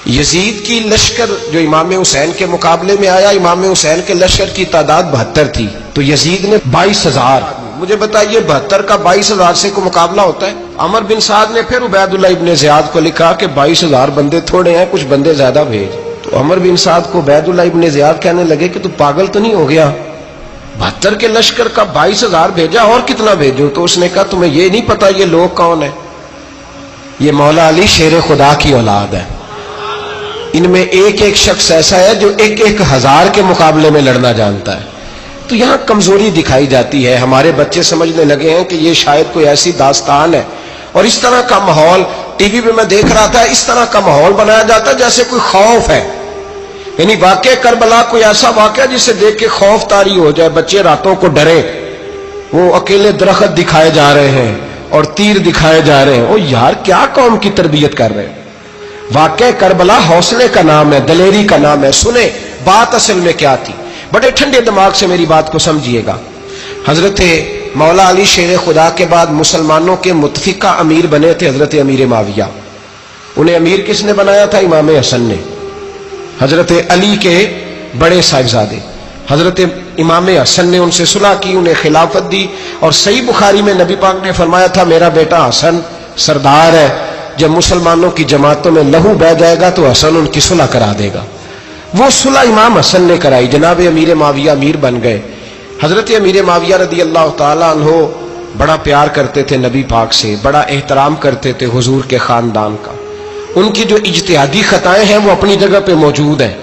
یزید کی لشکر جو امام حسین کے مقابلے میں آیا، امام حسین کے لشکر کی تعداد 72 تھی، تو یزید نے 22,000. مجھے بتائیے 72 کا 22,000 سے کوئی مقابلہ ہوتا ہے؟ عمر بن سعد نے پھر عبید اللہ ابن زیاد کو لکھا کہ 22,000 بندے تھوڑے ہیں، کچھ بندے زیادہ بھیج. تو عمر بن سعد کو عبید اللہ ابن زیاد کہنے لگے کہ تو پاگل تو نہیں ہو گیا، 72 کے لشکر کا 22,000 بھیجا، اور کتنا بھیجو؟ تو اس نے کہا تمہیں یہ نہیں پتا یہ لوگ کون ہیں؟ یہ مولا علی شیر خدا کی اولاد ہے. ان میں ایک ایک شخص ایسا ہے جو 1,000 کے مقابلے میں لڑنا جانتا ہے. تو یہاں کمزوری دکھائی جاتی ہے. ہمارے بچے سمجھنے لگے ہیں کہ یہ شاید کوئی ایسی داستان ہے، اور اس طرح کا ماحول ٹی وی پہ میں دیکھ رہا تھا، اس طرح کا ماحول بنایا جاتا ہے جیسے کوئی خوف ہے. یعنی واقع کربلا کوئی ایسا واقعہ جسے دیکھ کے خوف طاری ہو جائے، بچے راتوں کو ڈرے. وہ اکیلے درخت دکھائے جا رہے ہیں اور تیر دکھائے جا رہے ہیں. او یار کیا قوم کی تربیت کر رہے ہیں؟ واقع کربلا حوصلے کا نام ہے، دلیری کا نام ہے. سنیں بات اصل میں کیا تھی، بڑے ٹھنڈے دماغ سے میری بات کو سمجھیے گا. حضرت مولا علی شیر خدا کے بعد مسلمانوں کے متفقہ امیر بنے تھے حضرت امیر معاویہ. انہیں امیر کس نے بنایا تھا؟ امام حسن نے، حضرت علی کے بڑے صاحبزادے. حضرت امام حسن نے ان سے صلح کی، انہیں خلافت دی. اور صحیح بخاری میں نبی پاک نے فرمایا تھا میرا بیٹا حسن سردار ہے، جب مسلمانوں کی جماعتوں میں لہو بہ جائے گا تو حسن ان کی صلح کرا دے گا. وہ صلح امام حسن نے کرائی. جناب امیر معاویہ امیر بن گئے. حضرت امیر معاویہ رضی اللہ تعالیٰ عنہ بڑا پیار کرتے تھے نبی پاک سے، بڑا احترام کرتے تھے حضور کے خاندان کا. ان کی جو اجتہادی خطائیں ہیں وہ اپنی جگہ پہ موجود ہیں.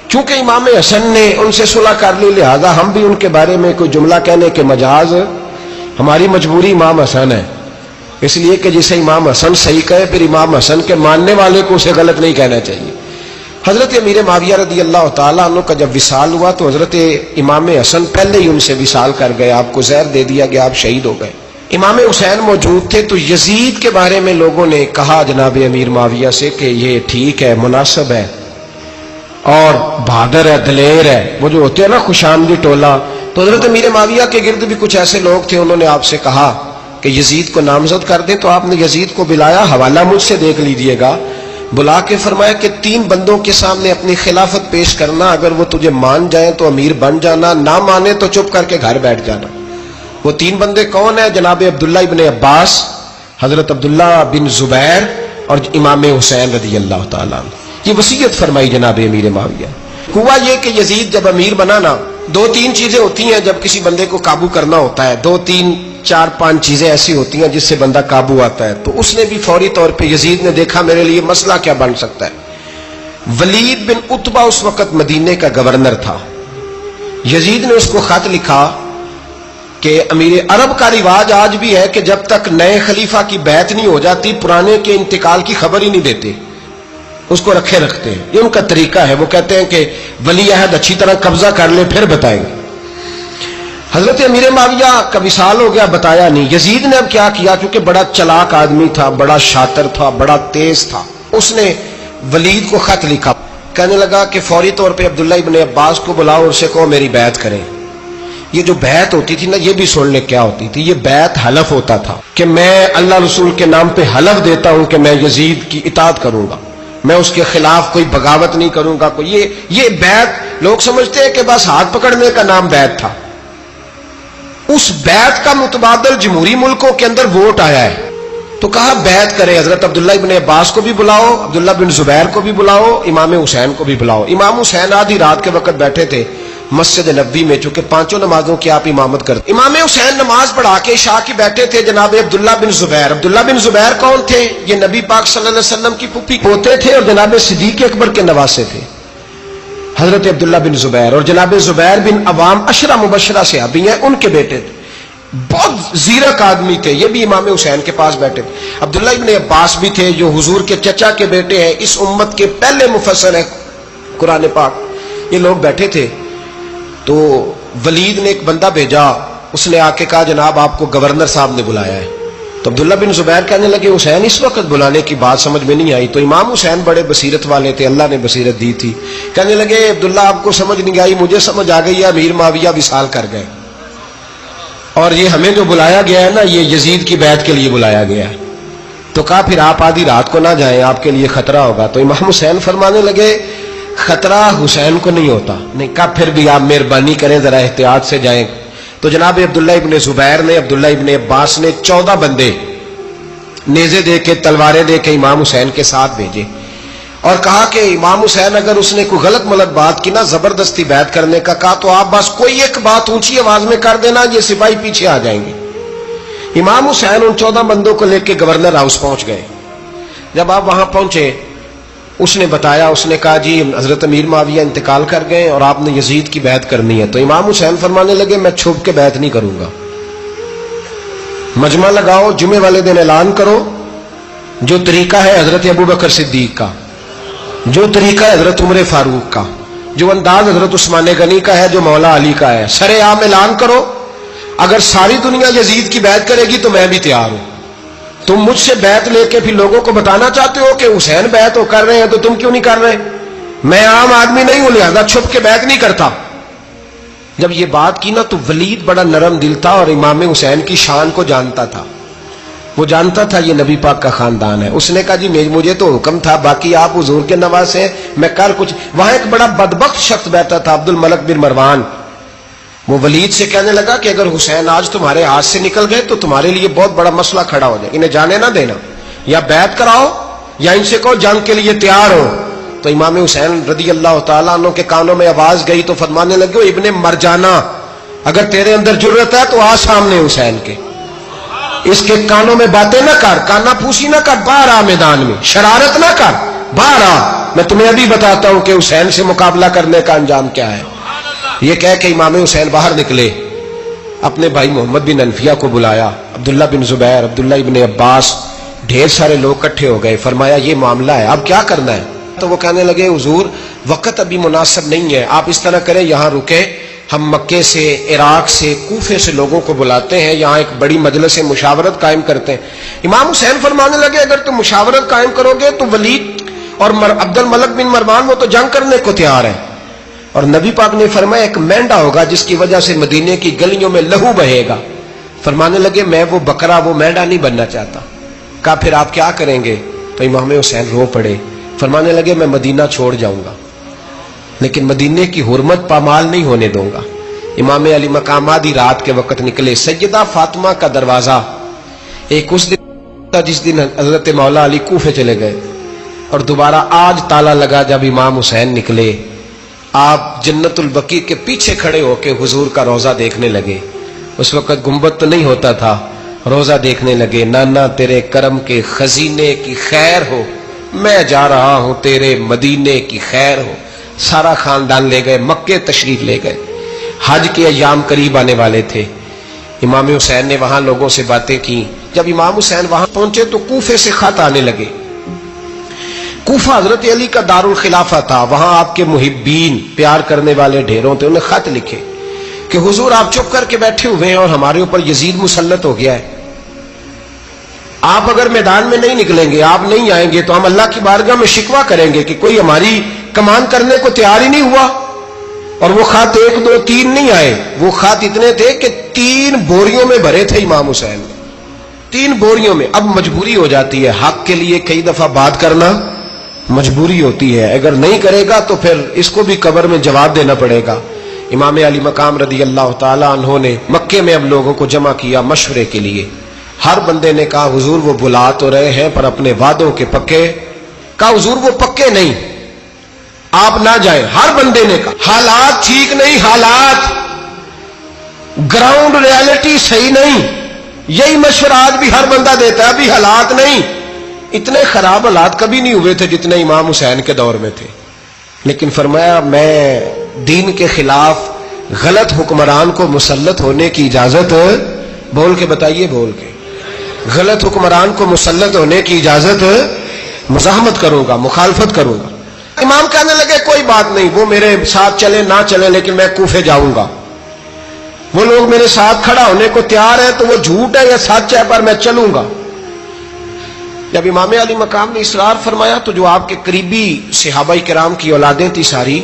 چونکہ امام حسن نے ان سے صلح کر لی، لہذا ہم بھی ان کے بارے میں کوئی جملہ کہنے کے مجاز، ہماری مجبوری امام حسن ہے. اس لیے کہ جسے امام حسن صحیح کہے پھر امام حسن کے ماننے والے کو اسے غلط نہیں کہنا چاہیے. حضرت امیر معاویہ رضی اللہ تعالیٰ عنہ کا جب وصال ہوا تو حضرت امام حسن پہلے ہی ان سے وصال کر گئے، آپ کو زہر دے دیا گیا، آپ شہید ہو گئے. امام حسین موجود تھے. تو یزید کے بارے میں لوگوں نے کہا جناب امیر معاویہ سے کہ یہ ٹھیک ہے، مناسب ہے اور بہادر ہے، دلیر ہے، وہ جو ہوتے ہیں نا خوش آمدی ٹولہ. تو حضرت امیر معاویہ کے گرد بھی کچھ ایسے لوگ تھے، انہوں نے آپ سے کہا کہ یزید کو نامزد کر دیں. تو آپ نے یزید کو بلایا، حوالہ مجھ سے دیکھ لیجئے گا. بلا کے فرمایا کہ 3 بندوں کے سامنے اپنی خلافت پیش کرنا، اگر وہ تجھے مان جائیں تو امیر بن جانا، نہ مانے تو چپ کر کے گھر بیٹھ جانا. وہ 3 بندے کون ہیں؟ جناب عبداللہ ابن عباس، حضرت عبداللہ بن زبیر اور امام حسین رضی اللہ تعالیٰ عنہ. یہ وصیت فرمائی جناب امیر معاویہ. ہوا یہ کہ یزید جب امیر بنا نا، 2-3 چیزیں ہوتی ہیں جب کسی بندے کو قابو کرنا ہوتا ہے، 2-3-4-5 چیزیں ایسی ہوتی ہیں جس سے بندہ قابو آتا ہے. تو اس نے بھی فوری طور پہ یزید نے دیکھا میرے لیے مسئلہ کیا بن سکتا ہے. ولید بن عتبہ اس وقت مدینے کا گورنر تھا. یزید نے اس کو خط لکھا کہ امیر عرب کا رواج آج بھی ہے کہ جب تک نئے خلیفہ کی بیعت نہیں ہو جاتی پرانے کے انتقال کی خبر ہی نہیں دیتے، اس کو رکھے رکھتے ہیں. یہ ان کا طریقہ ہے. وہ کہتے ہیں کہ ولی عہد اچھی طرح قبضہ کر لے پھر بتائیں گے. حضرت امیر معاویہ کا وصال ہو گیا، بتایا نہیں. یزید نے اب کیا کیا، کیونکہ بڑا چلاک آدمی تھا، بڑا شاطر تھا، بڑا تیز تھا، اس نے ولید کو خط لکھا. کہنے لگا کہ فوری طور پہ عبداللہ ابن عباس کو بلاؤ اور اسے کہو میری بیعت کریں. یہ جو بیعت ہوتی تھی نا، یہ بھی سن لے کیا ہوتی تھی. یہ بیعت حلف ہوتا تھا کہ میں اللہ رسول کے نام پہ حلف دیتا ہوں کہ میں یزید کی اطاعت کروں گا، میں اس کے خلاف کوئی بغاوت نہیں کروں گا. کوئی یہ بیعت لوگ سمجھتے ہیں کہ بس ہاتھ پکڑنے کا نام بیعت تھا. اس بیعت کا متبادل جمہوری ملکوں کے اندر ووٹ آیا ہے. تو کہا بیعت کرے. حضرت عبداللہ ابن عباس کو بھی بلاؤ، عبداللہ بن زبیر کو بھی بلاؤ، امام حسین کو بھی بلاؤ. امام حسین آدھی رات کے وقت بیٹھے تھے مسجد نبوی میں، چونکہ 5 نمازوں کی آپ امامت کرتے. امام حسین نماز پڑھا کے عشاء کی بیٹھے تھے. جناب عبداللہ بن زبیر، عبداللہ بن زبیر کون تھے؟ یہ نبی پاک صلی اللہ علیہ وسلم کی پھوپھی پوتے تھے اور جناب صدیق اکبر کے نواسے تھے. حضرت عبداللہ بن زبیر اور جناب زبیر بن عوام عشرہ مبشرہ صحابی ہیں، ان کے بیٹے تھے. بہت زیرک آدمی تھے. یہ بھی امام حسین کے پاس بیٹھے تھے. عبداللہ ابن عباس بھی تھے جو حضور کے چچا کے بیٹے ہیں، اس امت کے پہلے مفسر ہیں قرآن پاک. یہ لوگ بیٹھے تھے. تو ولید نے ایک بندہ بھیجا، اس نے آ کے کہا جناب آپ کو گورنر صاحب نے بلایا ہے. تو عبداللہ بن زبیر کہنے لگے حسین اس وقت بلانے کی بات سمجھ میں نہیں آئی. تو امام حسین بڑے بصیرت والے تھے، اللہ نے بصیرت دی تھی. کہنے لگے عبداللہ آپ کو سمجھ نہیں آئی، مجھے سمجھ آ گئی ہے، امیر معاویہ وصال کر گئے اور یہ ہمیں جو بلایا گیا ہے نا، یہ یزید کی بیعت کے لیے بلایا گیا ہے. تو کہا پھر آپ آدھی رات کو نہ جائیں، آپ کے لیے خطرہ ہوگا۔ تو امام حسین فرمانے لگے خطرہ حسین کو نہیں ہوتا۔ نہیں، کہا پھر بھی آپ مہربانی کریں ذرا احتیاط سے جائیں۔ تو جناب عبداللہ ابن زبیر نے، عبداللہ ابن عباس نے 14 بندے نیزے دے کے، تلواریں دے کے امام حسین کے ساتھ بھیجے اور کہا کہ امام حسین اگر اس نے کوئی غلط ملت بات کی نا، زبردستی بیعت کرنے کا کہا، تو آپ بس کوئی ایک بات اونچی آواز میں کر دینا، یہ سپاہی پیچھے آ جائیں گے۔ امام حسین ان 14 بندوں کو لے کے گورنر ہاؤس پہنچ گئے۔ جب آپ وہاں پہنچے، اس نے بتایا، اس نے کہا جی حضرت امیر معاویہ انتقال کر گئے اور آپ نے یزید کی بیعت کرنی ہے۔ تو امام حسین فرمانے لگے میں چھپ کے بیعت نہیں کروں گا، مجمع لگاؤ، جمعے والے دن اعلان کرو، جو طریقہ ہے حضرت ابوبکر صدیق کا، جو طریقہ ہے حضرت عمر فاروق کا، جو انداز حضرت عثمان غنی کا ہے، جو مولا علی کا ہے، سر عام اعلان کرو، اگر ساری دنیا یزید کی بیعت کرے گی تو میں بھی تیار ہوں۔ تم مجھ سے بیعت لے کے پھر لوگوں کو بتانا چاہتے ہو کہ حسین بیعت کر رہے ہیں تو تم کیوں نہیں کر رہے؟ میں عام آدمی نہیں ہوں، لہذا چھپ کے بیعت نہیں کرتا۔ جب یہ بات کی نا تو ولید بڑا نرم دل تھا اور امام حسین کی شان کو جانتا تھا، وہ جانتا تھا یہ نبی پاک کا خاندان ہے۔ اس نے کہا جی مجھے تو حکم تھا، باقی آپ حضور کے نواز ہیں، میں کر کچھ۔ وہاں ایک بڑا بدبخت شخص بیٹھا تھا، عبد الملک بن مروان، وہ ولید سے کہنے لگا کہ اگر حسین آج تمہارے ہاتھ سے نکل گئے تو تمہارے لیے بہت بڑا مسئلہ کھڑا ہو جائے، انہیں جانے نہ دینا، یا بیعت کراؤ یا ان سے کہو جنگ کے لیے تیار ہو۔ تو امام حسین رضی اللہ تعالیٰ عنہ کے کانوں میں آواز گئی تو فرمانے لگے ابن مرجانہ، اگر تیرے اندر جرت ہے تو آ سامنے حسین کے، اس کے کانوں میں باتیں نہ کر، کانا پھوسی نہ کر، باہر آ میدان میں، شرارت نہ کر، باہر آ، میں تمہیں ابھی بتاتا ہوں کہ حسین سے مقابلہ کرنے کا انجام کیا ہے۔ یہ کہہ کے امام حسین باہر نکلے، اپنے بھائی محمد بن انفیہ کو بلایا، عبداللہ بن زبیر، عبداللہ ابن عباس، ڈھیر سارے لوگ اکٹھے ہو گئے۔ فرمایا یہ معاملہ ہے، اب کیا کرنا ہے؟ تو وہ کہنے لگے حضور وقت ابھی مناسب نہیں ہے، آپ اس طرح کریں یہاں رکے، ہم مکے سے، عراق سے، کوفے سے لوگوں کو بلاتے ہیں، یہاں ایک بڑی مجلس مشاورت قائم کرتے ہیں۔ امام حسین فرمانے لگے اگر تم مشاورت قائم کرو گے تو ولید اور عبد الملک بن مروان وہ تو جنگ کرنے کو تیار ہے، اور نبی پاک نے فرمایا ایک مینڈا ہوگا جس کی وجہ سے مدینے کی گلیوں میں لہو بہے گا۔ فرمانے لگے میں وہ بکرا، وہ مینڈا نہیں بننا چاہتا۔ کہا پھر آپ کیا کریں گے؟ تو امام حسین رو پڑے، فرمانے لگے میں مدینہ چھوڑ جاؤں گا لیکن مدینے کی حرمت پامال نہیں ہونے دوں گا۔ امام علی مقام آدھی رات کے وقت نکلے، سیدہ فاطمہ کا دروازہ ایک اس دن تھا جس دن حضرت مولا علی کوفے چلے گئے، اور دوبارہ آج تالا لگا جب امام حسین نکلے۔ آپ جنت البقیع کے پیچھے کھڑے ہو کے حضور کا روضہ دیکھنے لگے، اس وقت گنبد تو نہیں ہوتا تھا، روضہ دیکھنے لگے۔ نانا تیرے کرم کے خزینے کی خیر ہو، میں جا رہا ہوں تیرے مدینے کی خیر ہو۔ سارا خاندان لے گئے، مکے تشریف لے گئے، حج کے ایام قریب آنے والے تھے۔ امام حسین نے وہاں لوگوں سے باتیں کی۔ جب امام حسین وہاں پہنچے تو کوفے سے خط آنے لگے۔ کوفہ حضرت علی کا دار الخلافہ تھا، وہاں آپ کے محبین، پیار کرنے والے ڈھیروں تھے، انہیں خط لکھے کہ حضور آپ چپ کر کے بیٹھے ہوئے ہیں اور ہمارے اوپر یزید مسلط ہو گیا ہے، آپ اگر میدان میں نہیں نکلیں گے، آپ نہیں آئیں گے تو ہم اللہ کی بارگاہ میں شکوہ کریں گے کہ کوئی ہماری کمان کرنے کو تیار ہی نہیں ہوا۔ اور وہ خط 1 2 3 نہیں آئے، وہ خط اتنے تھے کہ 3 بوریوں میں بھرے تھے امام حسین، 3 بوریوں میں۔ اب مجبوری ہو جاتی ہے، حق کے لیے کئی دفعہ بات کرنا مجبوری ہوتی ہے، اگر نہیں کرے گا تو پھر اس کو بھی قبر میں جواب دینا پڑے گا۔ امام علی مقام رضی اللہ تعالی عنہ نے مکے میں اب لوگوں کو جمع کیا مشورے کے لیے۔ ہر بندے نے کہا حضور وہ بلا تو رہے ہیں پر اپنے وعدوں کے پکے۔ کہا حضور وہ پکے نہیں، آپ نہ جائیں۔ ہر بندے نے کہا حالات ٹھیک نہیں، حالات گراؤنڈ ریالٹی صحیح نہیں، یہی مشورہ آج بھی ہر بندہ دیتا ہے، ابھی حالات نہیں۔ اتنے خراب حالات کبھی نہیں ہوئے تھے جتنے امام حسین کے دور میں تھے، لیکن فرمایا میں دین کے خلاف غلط حکمران کو مسلط ہونے کی اجازت، بول کے بتائیے، بول کے، غلط حکمران کو مسلط ہونے کی اجازت، مزاحمت کروں گا، مخالفت کروں گا۔ امام کہنے لگے کوئی بات نہیں، وہ میرے ساتھ چلے نہ چلے لیکن میں کوفے جاؤں گا، وہ لوگ میرے ساتھ کھڑا ہونے کو تیار ہے تو وہ جھوٹ ہے یا سچ ہے پر میں چلوں گا۔ جب امام علی مقام نے اصرار فرمایا تو جو آپ کے قریبی صحابہ کرام کی اولادیں تھی ساری،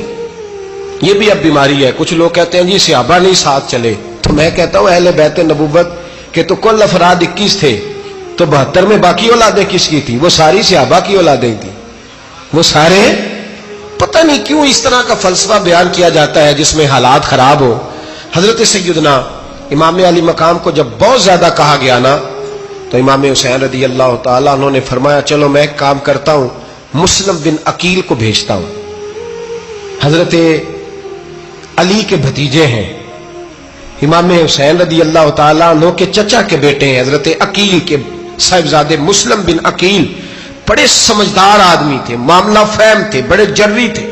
یہ بھی اب بیماری ہے، کچھ لوگ کہتے ہیں جی صحابہ نہیں ساتھ چلے، تو میں کہتا ہوں اہل بیت نبوت کے تو کل افراد 21 تھے، تو 72 میں باقی اولادیں کس کی تھی؟ وہ ساری صحابہ کی اولادیں تھی. وہ سارے، پتہ نہیں کیوں اس طرح کا فلسفہ بیان کیا جاتا ہے جس میں حالات خراب ہو. حضرت سیدنا امام علی مقام کو جب بہت زیادہ کہا گیا نا تو امام حسین رضی اللہ تعالیٰ انہوں نے فرمایا چلو میں ایک کام کرتا ہوں، مسلم بن عقیل کو بھیجتا ہوں. حضرت علی کے بھتیجے ہیں، امام حسین رضی اللہ تعالیٰ عنہ کے چچا کے بیٹے ہیں حضرت عقیل کے صاحبزادے مسلم بن عقیل. بڑے سمجھدار آدمی تھے، معاملہ فہم تھے، بڑے جری تھے.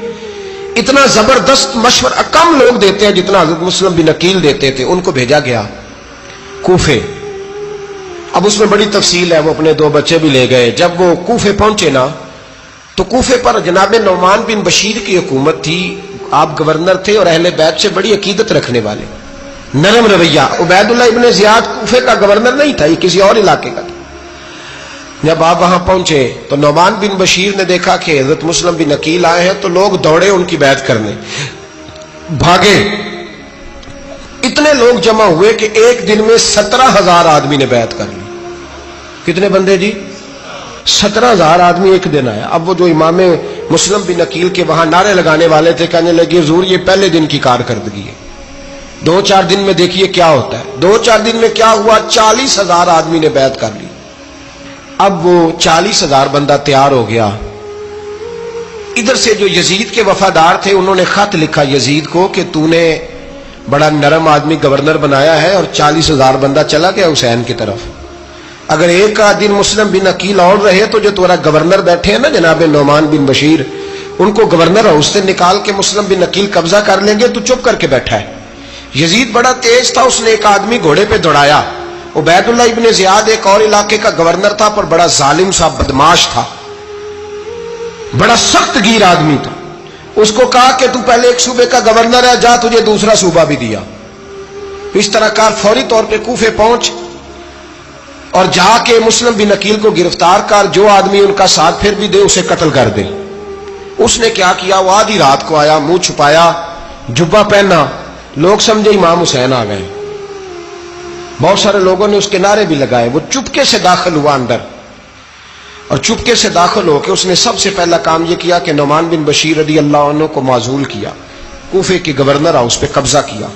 اتنا زبردست مشورہ کم لوگ دیتے ہیں جتنا حضرت مسلم بن عقیل دیتے تھے. ان کو بھیجا گیا کوفے. اب اس میں بڑی تفصیل ہے، وہ اپنے 2 بچے بھی لے گئے. جب وہ کوفے پہنچے نا تو کوفے پر جناب نعمان بن بشیر کی حکومت تھی. آپ گورنر تھے اور اہل بیت سے بڑی عقیدت رکھنے والے، نرم رویہ. عبید اللہ ابن زیاد کوفے کا گورنر نہیں تھا، یہ کسی اور علاقے کا تھا. جب آپ وہاں پہنچے تو نعمان بن بشیر نے دیکھا کہ حضرت مسلم بن عقیل آئے ہیں تو لوگ دوڑے ان کی بیعت کرنے، بھاگے. اتنے لوگ جمع ہوئے کہ ایک دن میں 17,000 آدمی نے بیعت کر لی. کتنے بندے جی؟ 17,000 آدمی ایک دن آیا. اب وہ جو امام مسلم بن عقیل کے وہاں نعرے لگانے والے تھے کہنے لگے حضور یہ پہلے دن کی کارکردگی ہے، 2-4 دن میں دیکھیے کیا ہوتا ہے. 2-4 دن میں کیا ہوا؟ 40,000 آدمی نے بیعت کر لی. اب وہ 40,000 بندہ تیار ہو گیا. ادھر سے جو یزید کے وفادار تھے انہوں نے خط لکھا یزید کو کہ تو نے بڑا نرم آدمی گورنر بنایا ہے اور 40,000 بندہ چلا گیا حسین کی طرف. اگر ایک دن مسلم بن عقیل اور رہے تو جو تمہارا گورنر بیٹھے ہیں نا جناب نعمان بن بشیر، ان کو گورنر ہاؤس سے نکال کے مسلم بن عقیل قبضہ کر لیں گے. تو چپ کر کے بیٹھا ہے. یزید بڑا تیز تھا، اس نے ایک آدمی گھوڑے پہ دوڑایا. عبید اللہ ابن زیاد ایک اور علاقے کا گورنر تھا پر بڑا ظالم سا بدماش تھا، بڑا سخت گیر آدمی تھا. اس کو کہا کہ تو پہلے ایک صوبے کا گورنر ہے، جا تجھے دوسرا صوبہ بھی دیا. اس طرح کار فوری طور پہ کوفے پہنچ اور جا کے مسلم بن عقیل کو گرفتار کر، جو آدمی ان کا ساتھ پھر بھی دے اسے قتل کر دے. اس نے کیا کیا؟ وہ آدھی رات کو آیا، منہ چھپایا، جبہ پہنا. لوگ سمجھے امام حسین آ گئے. بہت سارے لوگوں نے اس کے نعرے بھی لگائے. وہ چپکے سے داخل ہوا اندر اور چپکے سے داخل ہو کے اس نے سب سے پہلا کام یہ کیا کہ نعمان بن بشیر رضی اللہ عنہ کو معزول کیا، کوفے کی گورنر ہاؤس پہ قبضہ کیا.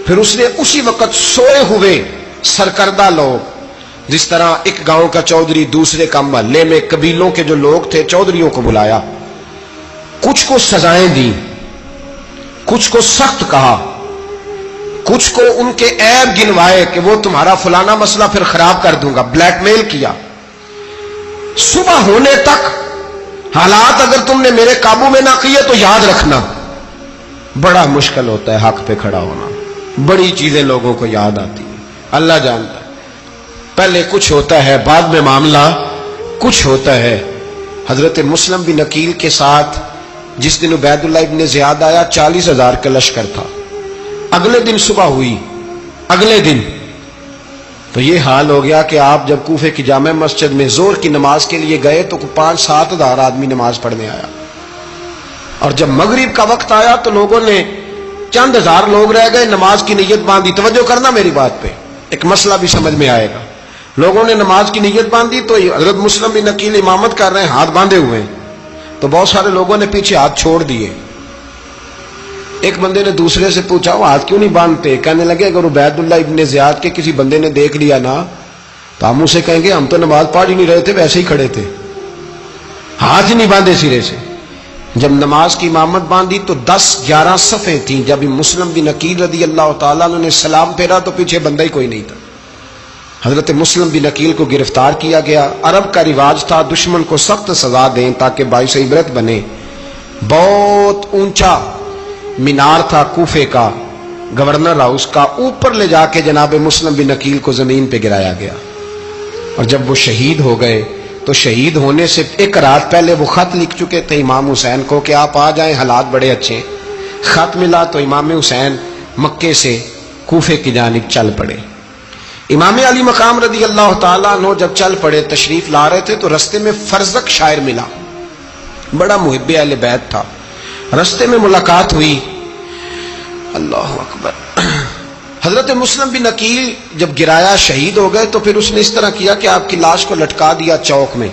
پھر اس نے اسی وقت سوئے ہوئے سرکردہ لوگ، جس طرح ایک گاؤں کا چودھری دوسرے کا محلے میں قبیلوں کے جو لوگ تھے چودھریوں کو بلایا، کچھ کو سزائیں دی، کچھ کو سخت کہا، کچھ کو ان کے عیب گنوائے کہ وہ تمہارا فلانا مسئلہ پھر خراب کر دوں گا، بلیک میل کیا. صبح ہونے تک حالات اگر تم نے میرے قابو میں نہ کیے تو یاد رکھنا بڑا مشکل ہوتا ہے حق پہ کھڑا ہونا. بڑی چیزیں لوگوں کو یاد آتی ہیں، اللہ جانتا ہے. پہلے کچھ ہوتا ہے، بعد میں معاملہ کچھ ہوتا ہے. حضرت مسلم بن عقیل کے ساتھ جس دن عبید اللہ ابن زیاد آیا 40,000 کا لشکر تھا. اگلے دن صبح ہوئی، اگلے دن تو یہ حال ہو گیا کہ آپ جب کوفے کی جامع مسجد میں زور کی نماز کے لیے گئے تو 5-7 ہزار آدمی نماز پڑھنے آیا. اور جب مغرب کا وقت آیا تو لوگوں نے چند ہزار لوگ رہ گئے، نماز کی نیت باندھی. توجہ کرنا میری بات پہ، ایک مسئلہ بھی سمجھ میں آئے گا. لوگوں نے نماز کی نیت باندھی تو حضرت مسلم بن عقیل امامت کر رہے ہیں، ہاتھ باندھے ہوئے ہیں. تو بہت سارے لوگوں نے پیچھے ہاتھ چھوڑ دیے. ایک بندے نے دوسرے سے پوچھا وہ ہاتھ کیوں نہیں باندھتے؟ کہنے لگے اگر عبید اللہ ابن زیاد کے کسی بندے نے دیکھ لیا نا تو ہم اسے کہیں گے ہم تو نماز پڑھ ہی نہیں رہے تھے، ویسے ہی کھڑے تھے، ہاتھ ہی نہیں باندھے سرے سے. جب نماز کی امامت باندھی تو 10-11 صفیں تھیں. جب مسلم بن عقیل رضی اللہ تعالیٰ نے سلام پھیرا تو پیچھے بندہ ہی کوئی نہیں تھا. حضرت مسلم بن عقیل کو گرفتار کیا گیا. عرب کا رواج تھا دشمن کو سخت سزا دیں تاکہ باعث عبرت بنے. بہت اونچا مینار تھا کوفے کا گورنر ہاؤس کا، اوپر لے جا کے جناب مسلم بن عقیل کو زمین پہ گرایا گیا. اور جب وہ شہید ہو گئے تو شہید ہونے سے ایک رات پہلے وہ خط لکھ چکے تھے امام حسین کو کہ آپ آ جائیں، حالات بڑے اچھے. خط ملا تو امام حسین مکے سے کوفے کی جانب چل پڑے. امام علی مقام رضی اللہ تعالیٰ عنہ جب چل پڑے تشریف لا رہے تھے تو رستے میں فرزق شاعر ملا، بڑا محب اہل بیت تھا. رستے میں ملاقات ہوئی، اللہ اکبر. حضرت مسلم بن عقیل جب گرایا شہید ہو گئے تو پھر اس نے اس طرح کیا کہ آپ کی لاش کو لٹکا دیا چوک میں.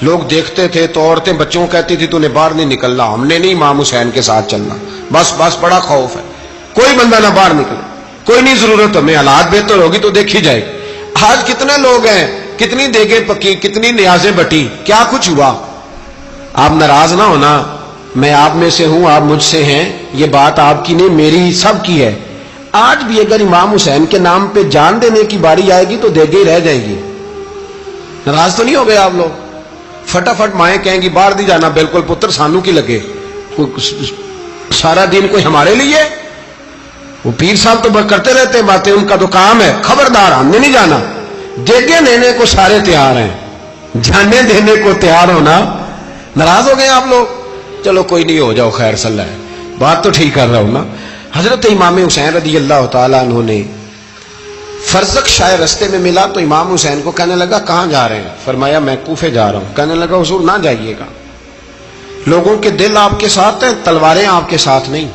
لوگ دیکھتے تھے تو عورتیں بچوں کہتی تھی تو نے باہر نہیں نکلنا, ہم نے نہیں امام حسین کے ساتھ چلنا, بس بڑا خوف ہے, کوئی بندہ نہ باہر نکلے, کوئی نہیں ضرورت ہمیں, حالات بہتر ہوگی تو دیکھی جائے. آج کتنے لوگ ہیں, کتنی دیگیں پکی, کتنی نیازیں بٹی, کیا کچھ ہوا. آپ ناراض نہ ہونا, میں آپ میں سے ہوں, آپ مجھ سے ہیں, یہ بات آپ کی نہیں میری سب کی ہے. آج بھی اگر امام حسین کے نام پہ جان دینے کی باری آئے گی تو دیگیں رہ جائے گی. ناراض تو نہیں ہو گئے آپ لوگ؟ فٹافٹ مائیں کہیں گی باہر نہیں جانا, بالکل پتر سانو کی لگے, سارا دن کوئی ہمارے لیے. وہ پیر صاحب تو کرتے رہتے باتیں, ان کا تو کام ہے, خبردار ہم نے نہیں جانا. دیگیں دینے کو سارے تیار ہیں, جانے دینے کو تیار ہونا. ناراض ہو گئے آپ لوگ؟ چلو کوئی نہیں, ہو جاؤ, خیر صلی اللہ ہے, بات تو ٹھیک کر رہا ہوں نا. حضرت امام حسین رضی اللہ تعالیٰ عنہ نے فرزق شاہ رستے میں ملا تو امام حسین کو کہنے لگا کہاں جا رہے ہیں؟ فرمایا میں کوفے جا رہا ہوں. کہنے لگا حضور نہ جائیے گا, لوگوں کے دل آپ کے ساتھ ہیں, تلواریں آپ کے ساتھ نہیں.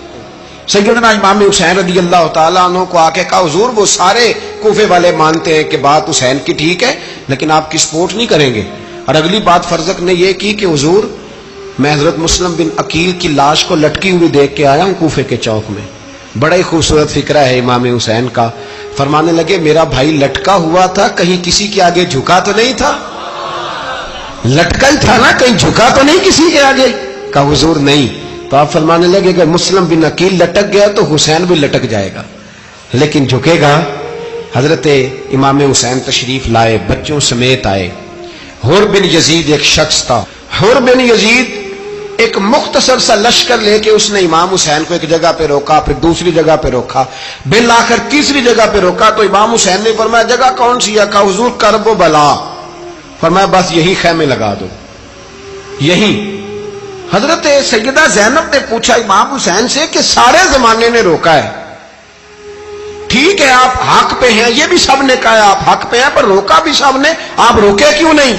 سیدنا امام حسین رضی اللہ تعالیٰ عنہ کو آ کے کہا حضور وہ سارے کوفے والے مانتے ہیں کہ بات حسین کی ٹھیک ہے لیکن آپ کی سپورٹ نہیں کریں گے. اور اگلی بات فرزق نے یہ کی کہ حضور میں حضرت مسلم بن عقیل کی لاش کو لٹکی ہوئی دیکھ کے آیا ہوں کوفے کے چوک میں. بڑا ہی خوبصورت فکرہ ہے امام حسین کا. فرمانے لگے میرا بھائی لٹکا ہوا تھا, کہیں کسی کے آگے جھکا تو نہیں تھا؟ لٹکا ہی تھا نا, کہیں جھکا تو نہیں کسی کے آگے؟ کہا حضور نہیں. تو آپ فرمانے لگے اگر مسلم بن عقیل لٹک گیا تو حسین بھی لٹک جائے گا, لیکن جھکے گا. حضرت امام حسین تشریف لائے, بچوں سمیت آئے. حر بن یزید ایک شخص تھا. حر بن یزید ایک مختصر سا لشکر لے کے اس نے امام حسین کو ایک جگہ پہ روکا, پھر دوسری جگہ پہ روکا, بالآخر تیسری جگہ پہ روکا. تو امام حسین نے فرمایا جگہ کون سی ہے؟ کہا حضور کرب و بلا. فرمایا بس یہی خیمے لگا دو, یہی. حضرت سیدہ زینب نے پوچھا امام حسین سے کہ سارے زمانے نے روکا ہے, ٹھیک ہے آپ حق پہ ہیں, یہ بھی سب نے کہا ہے آپ حق پہ ہیں, پر روکا بھی سب نے, آپ روکے کیوں نہیں؟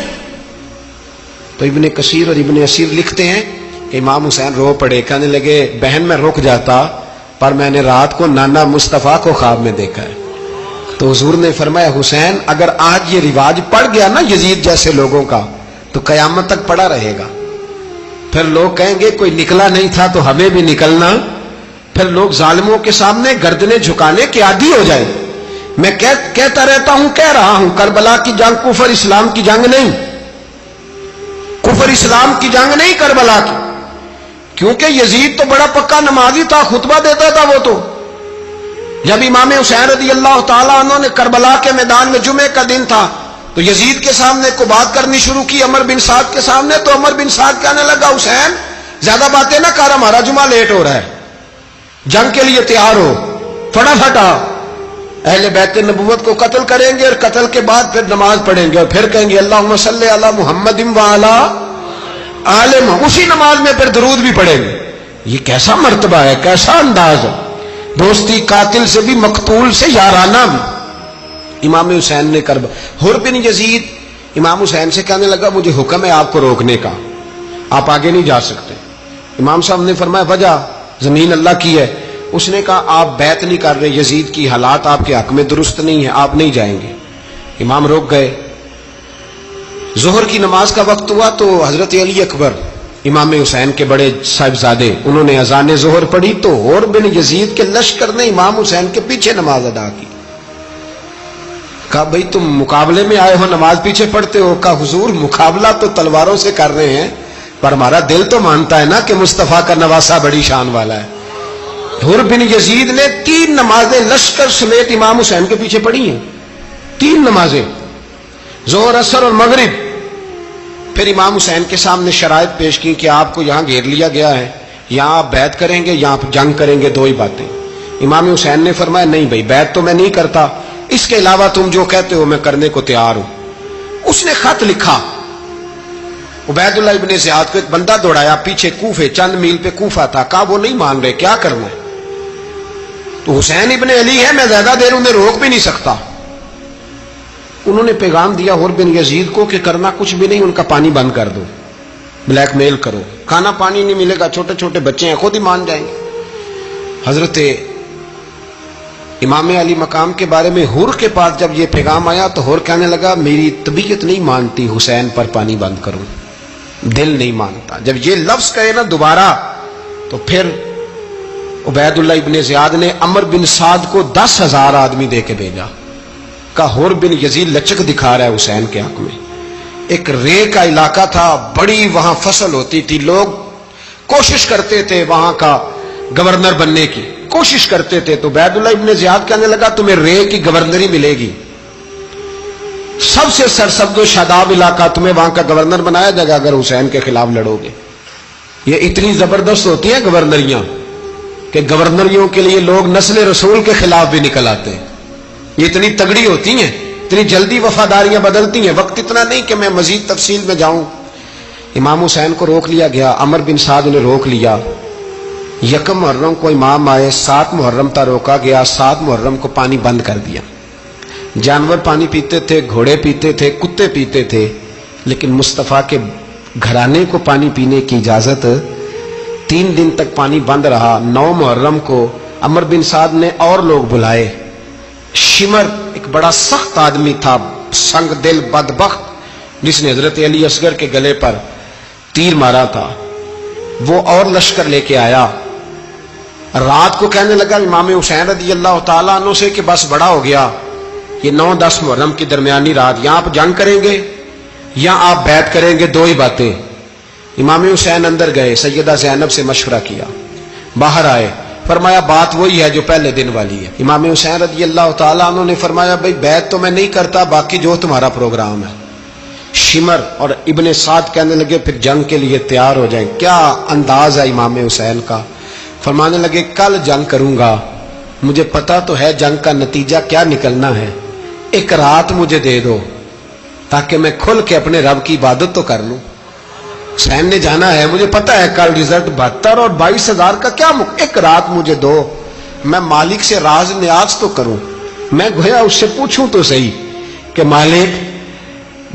تو ابن کثیر اور ابن اسیر لکھتے ہیں کہ امام حسین رو پڑے, کہنے لگے بہن میں رک جاتا پر میں نے رات کو نانا مصطفیٰ کو خواب میں دیکھا ہے. تو حضور نے فرمایا حسین اگر آج یہ رواج پڑ گیا نا یزید جیسے لوگوں کا تو قیامت تک پڑا رہے گا. پھر لوگ کہیں گے کوئی نکلا نہیں تھا تو ہمیں بھی نکلنا. پھر لوگ ظالموں کے سامنے گردنیں جھکانے کے عادی ہو جائیں. میں کہتا رہتا ہوں, کہہ رہا ہوں, کربلا کی جنگ کفر اسلام کی جنگ نہیں, کفر اسلام کی جنگ نہیں کربلا کی. کیونکہ یزید تو بڑا پکا نمازی تھا, خطبہ دیتا تھا. وہ تو جب امام حسین رضی اللہ تعالیٰ عنہ نے کربلا کے میدان میں جمعے کا دن تھا تو یزید کے سامنے کو بات کرنی شروع کی, عمر بن سعد کے سامنے. تو عمر بن سعد کہنے لگا حسین زیادہ باتیں نہ کر, ہمارا جمعہ لیٹ ہو رہا ہے, جنگ کے لیے تیار ہو, فٹافٹ آ. اہل بیت نبوت کو قتل کریں گے اور قتل کے بعد پھر نماز پڑھیں گے اور پھر کہیں گے اللہم صلی علی محمد وعلی آل محمد, اسی نماز میں پھر درود بھی پڑھیں گے. یہ کیسا مرتبہ ہے, کیسا انداز ہے, دوستی قاتل سے بھی مقتول سے یارانہ بھی. امام حسین نے کرب. حر بن یزید امام حسین سے کہنے لگا مجھے حکم ہے آپ کو روکنے کا, آپ آگے نہیں جا سکتے. امام صاحب نے فرمایا وجہ زمین اللہ کی ہے. اس نے کہا آپ بیعت نہیں کر رہے, یزید کی حالات آپ کے حق میں درست نہیں ہے, آپ نہیں جائیں گے. امام روک گئے. ظہر کی نماز کا وقت ہوا تو حضرت علی اکبر امام حسین کے بڑے صاحبزادے انہوں نے اذان ظہر پڑھی تو حر بن یزید کے لشکر نے امام حسین کے پیچھے نماز ادا کی. کہا بھئی تم مقابلے میں آئے ہو, نماز پیچھے پڑھتے ہو؟ کہا حضور مقابلہ تو تلواروں سے کر رہے ہیں پر ہمارا دل تو مانتا ہے نا کہ مصطفیٰ کا نواسہ بڑی شان والا ہے. حر بن یزید نے 3 نمازیں لشکر سمیت امام حسین کے پیچھے پڑھی ہیں, 3 نمازیں, ظہر اثر اور مغرب. پھر امام حسین کے سامنے شرائط پیش کی کہ آپ کو یہاں گھیر لیا گیا ہے, یہاں آپ بیعت کریں گے, یہاں آپ جنگ کریں گے, 2 ہی باتیں. امام حسین نے فرمایا نہیں بھائی بیعت تو میں نہیں کرتا, اس کے علاوہ تم جو کہتے ہو میں کرنے کو تیار ہوں. اس نے خط لکھا, عبید اللہ ابن زیاد کو ایک بندہ دوڑایا پیچھے, کوفے چند میل پہ کوفہ تھا. کہا وہ نہیں مان رہے, کیا کرنا ہے؟ تو حسین ابن علی ہے, میں زیادہ دیر انہیں روک بھی نہیں سکتا. انہوں نے پیغام دیا حر بن یزید کو کہ کرنا کچھ بھی نہیں, ان کا پانی بند کر دو, بلیک میل کرو, کھانا پانی نہیں ملے گا, چھوٹے چھوٹے بچے ہیں, خود ہی مان جائیں گے. حضرت امام علی مقام کے بارے میں حور کے پاس جب یہ پیغام آیا تو حور کہنے لگا میری طبیعت نہیں مانتی حسین پر پانی بند کروں، دل نہیں مانتا۔ جب یہ لفظ کہے نا دوبارہ تو پھر عبید اللہ ابن زیاد نے عمر بن سعد کو 10,000 آدمی دے کے بھیجا، کہا حور بن یزید لچک دکھا رہا ہے حسین کے حق میں۔ ایک رے کا علاقہ تھا، بڑی وہاں فصل ہوتی تھی، لوگ کوشش کرتے تھے وہاں کا گورنر بننے کی، کوشش کرتے تھے۔ تو عبید اللہ ابن زیاد کہنے لگا تمہیں رے کی گورنری ملے گی، سب سے سرسبز و شاداب علاقہ، تمہیں وہاں کا گورنر بنایا جائے گا اگر حسین کے خلاف لڑو گے۔ یہ اتنی زبردست ہوتی ہیں گورنریاں کہ گورنریوں کے لیے لوگ نسل رسول کے خلاف بھی نکل آتے ہیں، یہ اتنی تگڑی ہوتی ہیں، اتنی جلدی وفاداریاں بدلتی ہیں۔ وقت اتنا نہیں کہ میں مزید تفصیل میں جاؤں۔ امام حسین کو روک لیا گیا، عمر بن سعد نے روک لیا۔ یکم محرم کو امام آئے، 7 محرم تا روکا گیا، 7 محرم کو پانی بند کر دیا۔ جانور پانی پیتے تھے، گھوڑے پیتے تھے، کتے پیتے تھے، لیکن مصطفیٰ کے گھرانے کو پانی پینے کی اجازت 3 دن تک پانی بند رہا۔ 9 محرم کو عمر بن سعد نے اور لوگ بلائے۔ شمر ایک بڑا سخت آدمی تھا، سنگ دل بدبخت، جس نے حضرت علی اصغر کے گلے پر تیر مارا تھا، وہ اور لشکر لے کے آیا۔ رات کو کہنے لگا امام حسین رضی اللہ تعالیٰ عنہ سے کہ بس بڑا ہو گیا، یہ 9-10 محرم کی درمیانی رات، یہاں آپ جنگ کریں گے یا آپ بیعت کریں گے، 2 ہی باتیں۔ امام حسین اندر گئے، سیدہ زینب سے مشورہ کیا، باہر آئے، فرمایا بات وہی ہے جو پہلے دن والی ہے۔ امام حسین رضی اللہ تعالیٰ عنہ نے فرمایا بھائی بیعت تو میں نہیں کرتا، باقی جو تمہارا پروگرام ہے۔ شمر اور ابن سعد کہنے لگے پھر جنگ کے لیے تیار ہو جائیں۔ کیا انداز ہے امام حسین کا، فرمانے لگے کل جنگ کروں گا، مجھے پتا تو ہے جنگ کا نتیجہ کیا نکلنا ہے، ایک رات مجھے دے دو تاکہ میں کھل کے اپنے رب کی عبادت تو کر لوں۔ حسین نے جانا ہے، مجھے پتا ہے کل رزلٹ 72 اور 22,000 کا کیا ایک رات مجھے دو، میں مالک سے راز نیاز تو کروں، میں گویا اس سے پوچھوں تو صحیح کہ مالک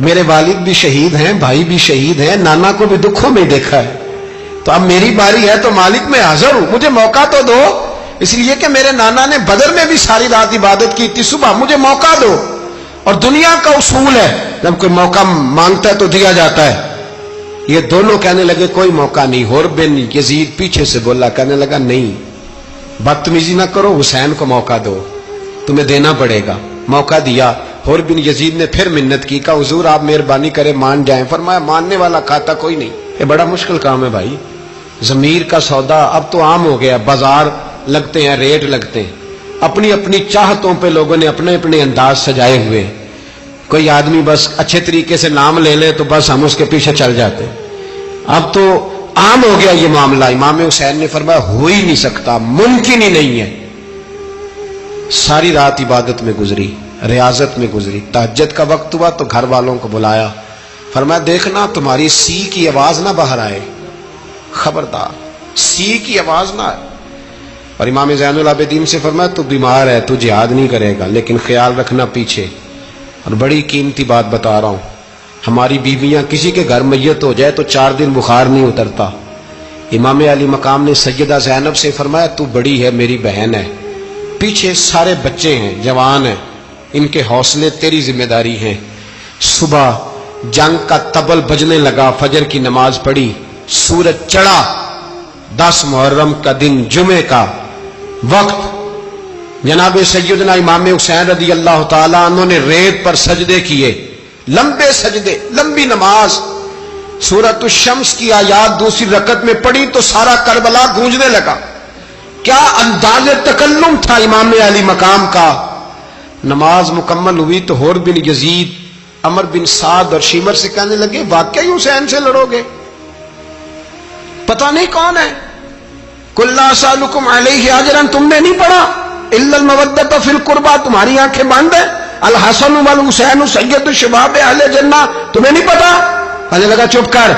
میرے والد بھی شہید ہیں، بھائی بھی شہید ہیں، نانا کو بھی دکھوں میں دیکھا ہے، تو اب میری باری ہے تو مالک میں حاضر ہوں، مجھے موقع تو دو، اس لیے کہ میرے نانا نے بدر میں بھی ساری رات عبادت کی تھی، صبح مجھے موقع دو۔ اور دنیا کا اصول ہے جب کوئی موقع مانگتا ہے تو دیا جاتا ہے۔ یہ دونوں کہنے لگے کوئی موقع نہیں۔ حور بن یزید پیچھے سے بولا، کہنے لگا نہیں بدتمیزی نہ کرو، حسین کو موقع دو، تمہیں دینا پڑے گا۔ موقع دیا۔ حور بن یزید نے پھر منت کی، کہا حضور آپ مہربانی کرے مان جائیں۔ فرمایا ماننے والا کھاتا کوئی نہیں، یہ بڑا مشکل کام ہے بھائی، ضمیر کا سودا اب تو عام ہو گیا، بازار لگتے ہیں، ریٹ لگتے ہیں، اپنی اپنی چاہتوں پہ لوگوں نے اپنے اپنے انداز سجائے ہوئے، کوئی آدمی بس اچھے طریقے سے نام لے لے تو بس ہم اس کے پیچھے چل جاتے، اب تو عام ہو گیا یہ معاملہ۔ امام حسین نے فرمایا ہو ہی نہیں سکتا، ممکن ہی نہیں ہے۔ ساری رات عبادت میں گزری، ریاضت میں گزری، تہجد کا وقت ہوا تو گھر والوں کو بلایا، فرمایا دیکھنا تمہاری سی کی آواز نہ باہر آئے، خبردار سی کی آواز نہ آئے۔ اور امام زین العابدین سے فرمایا تو بیمار ہے، تو جہاد نہیں کرے گا، لیکن خیال رکھنا پیچھے۔ اور بڑی قیمتی بات بتا رہا ہوں، ہماری بیویاں کسی کے گھر میت ہو جائے تو 4 دن بخار نہیں اترتا۔ امام علی مقام نے سیدہ زینب سے فرمایا تو بڑی ہے، میری بہن ہے، پیچھے سارے بچے ہیں، جوان ہیں، ان کے حوصلے تیری ذمہ داری ہیں۔ صبح جنگ کا طبل بجنے لگا، فجر کی نماز پڑھی، سورج چڑھا، 10 محرم کا دن، جمعے کا وقت، جناب سیدنا امام حسین رضی اللہ تعالیٰ عنہ نے ریت پر سجدے کیے، لمبے سجدے، لمبی نماز، سورۃ الشمس کی آیات دوسری رکعت میں پڑھی تو سارا کربلا گونجنے لگا۔ کیا انداز تکلم تھا امام علی مقام کا۔ نماز مکمل ہوئی تو حور بن یزید، عمر بن سعد اور شمر سے کہنے لگے واقعی حسین سے لڑو گے؟ پتہ نہیں کون ہے۔ قل لا اسألکم علیہ اجرا، تم نے نہیں پڑھا الا المودۃ فی القربى، تمہاری آنکھیں بند ہیں، الحسن والحسین سید الشباب اہل جنہ، تمہیں نہیں پتا؟ کہنے لگا چپ کر،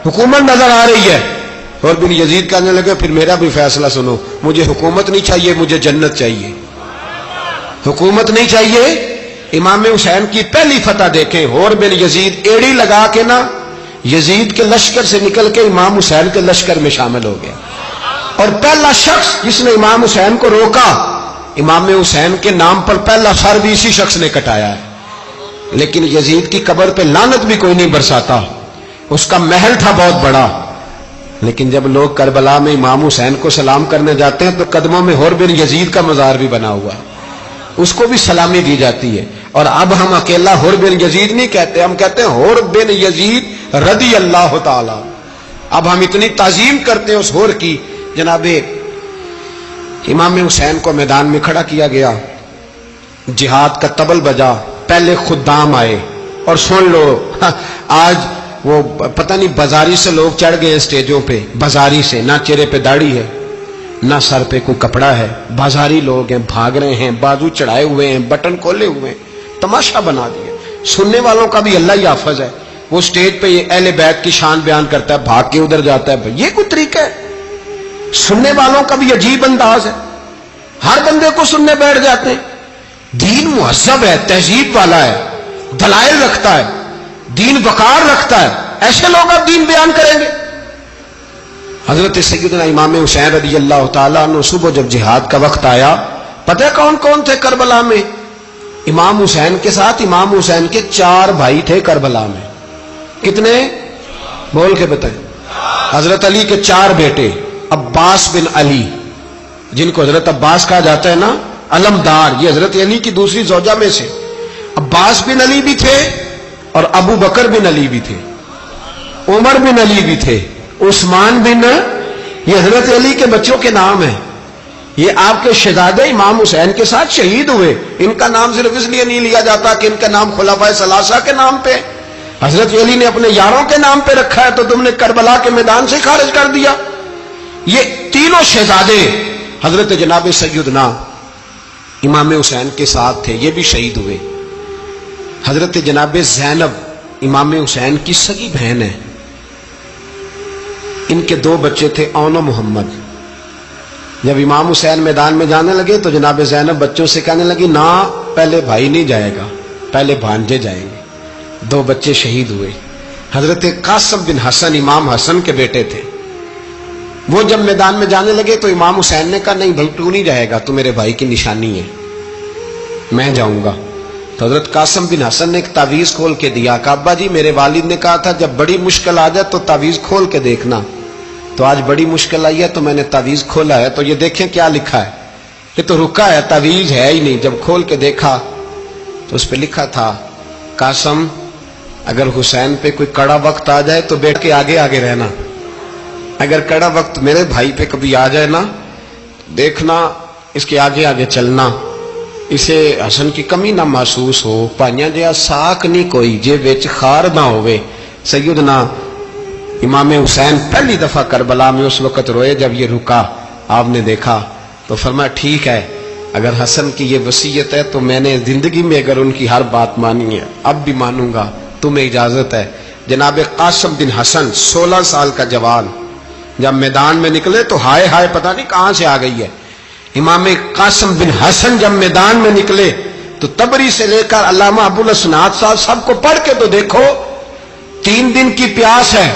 حکومت نظر آ رہی ہے۔ اور بن یزید کہنے لگے پھر میرا بھی فیصلہ سنو، مجھے حکومت نہیں چاہیے، مجھے جنت چاہیے، حکومت نہیں چاہیے۔ امام حسین کی پہلی فتح دیکھیں، اور بن یزید ایڑی لگا کے نا یزید کے لشکر سے نکل کے امام حسین کے لشکر میں شامل ہو گیا، اور پہلا شخص جس نے امام حسین کو روکا امام حسین کے نام پر پہلا سر بھی اسی شخص نے کٹایا ہے، لیکن یزید کی قبر پہ لعنت بھی کوئی نہیں برساتا. اس کا محل تھا بہت بڑا، لیکن جب لوگ کربلا میں امام حسین کو سلام کرنے جاتے ہیں تو قدموں میں حر بن یزید کا مزار بھی بنا ہوا ہے، اس کو بھی سلامی دی جاتی ہے. اور اب ہم اکیلا حر بن یزید نہیں کہتے، ہم کہتے ہیں حر بن یزید رضی اللہ تعالی. اب ہم اتنی تعظیم کرتے ہیں اس حر کی. جناب امام حسین کو میدان میں کھڑا کیا گیا، جہاد کا طبل بجا، پہلے خدام آئے. اور سن لو آج وہ پتہ نہیں بازاری سے لوگ چڑھ گئے اسٹیجوں پہ، بازاری سے، نہ چہرے پہ داڑھی ہے نہ سر پہ کوئی کپڑا ہے، بازاری لوگ ہیں، بھاگ رہے ہیں، بازو چڑھائے ہوئے ہیں، بٹن کھولے ہوئے ہیں، تماشا بنا دیا. سننے والوں کا بھی اللہ ہی حافظ ہے. وہ اسٹیج پہ یہ اہل بیت کی شان بیان کرتا ہے، بھاگ کے ادھر جاتا ہے. یہ کوئی طریقہ ہے؟ سننے والوں کا بھی عجیب انداز ہے، ہر بندے کو سننے بیٹھ جاتے ہیں. دین مہذب ہے، تہذیب والا ہے، دلائل رکھتا ہے، دین وقار رکھتا ہے. ایسے لوگ اب دین بیان کریں گے؟ حضرت سیدنا امام حسین رضی اللہ تعالیٰ عنہ صبح جب جہاد کا وقت آیا، پتہ ہے کون کون تھے کربلا میں؟ امام حسین کے ساتھ امام حسین کے 4 بھائی تھے کربلا میں. کتنے؟ بول کے بتائیں. حضرت علی کے 4 بیٹے، عباس بن علی، جن کو حضرت عباس کہا جاتا ہے نا، علمدار، یہ حضرت علی کی دوسری زوجہ میں سے. عباس بن علی بھی تھے اور ابو بکر بن علی بھی تھے، عمر بن علی بھی تھے، عثمان بن، یہ حضرت علی کے بچوں کے نام ہیں. یہ آپ کے شہزادے امام حسین کے ساتھ شہید ہوئے. ان کا نام صرف اس لیے نہیں لیا جاتا کہ ان کا نام خلفائے ثلاثہ کے نام پہ، حضرت علی نے اپنے یاروں کے نام پہ رکھا ہے تو تم نے کربلا کے میدان سے خارج کر دیا. یہ تینوں شہزادے حضرت جناب سیدنا امام حسین کے ساتھ تھے، یہ بھی شہید ہوئے. حضرت جناب زینب امام حسین کی سگی بہن ہے، ان کے 2 بچے تھے، اون و محمد. جب امام حسین میدان میں جانے لگے تو جناب زینب بچوں سے کہنے لگی، نہ پہلے بھائی نہیں جائے گا، پہلے بھانجے جائیں گے. 2 بچے شہید ہوئے. حضرت قاسم بن حسن امام حسن کے بیٹے تھے. وہ جب میدان میں جانے لگے تو امام حسین نے کہا، نہیں بھائی تو نہیں جائے گا، تو میرے بھائی کی نشانی ہے، میں جاؤں گا. تو حضرت قاسم بن حسن نے ایک تعویذ کھول کے دیا کہ ابا جی میرے والد نے کہا تھا جب بڑی مشکل آ جائے تو تعویذ کھول کے دیکھنا. تو آج بڑی مشکل آئی ہے تو میں نے تعویذ کھولا ہے. تو یہ دیکھیں کیا لکھا ہے، یہ تو رکا ہے، تعویذ ہے ہی نہیں. جب کھول کے دیکھا تو اس پہ لکھا تھا، قاسم اگر حسین پہ کوئی کڑا وقت آ جائے تو بیٹھ کے آگے آگے رہنا، اگر کڑا وقت میرے بھائی پہ کبھی آ جائے نا، دیکھنا اس کے آگے آگے چلنا، اسے حسن کی کمی نہ محسوس ہو. پائیاں جہاں ساک نہیں کوئی جے وچ خار نہ ہوئے. سیدنا امام حسین پہلی دفعہ کربلا میں اس وقت روئے جب یہ رکا. آپ نے دیکھا تو فرمایا ٹھیک ہے، اگر حسن کی یہ وصیت ہے تو میں نے زندگی میں اگر ان کی ہر بات مانی ہے اب بھی مانوں گا، تمہیں اجازت ہے. جناب قاسم بن حسن 16 سال کا جوان جب میدان میں نکلے تو ہائے ہائے پتہ نہیں کہاں سے آ گئی ہے. امام قاسم بن حسن جب میدان میں نکلے تو تبری سے لے کر علامہ ابو الاسناد صاحب سب کو پڑھ کے تو دیکھو، 3 دن کی پیاس ہے،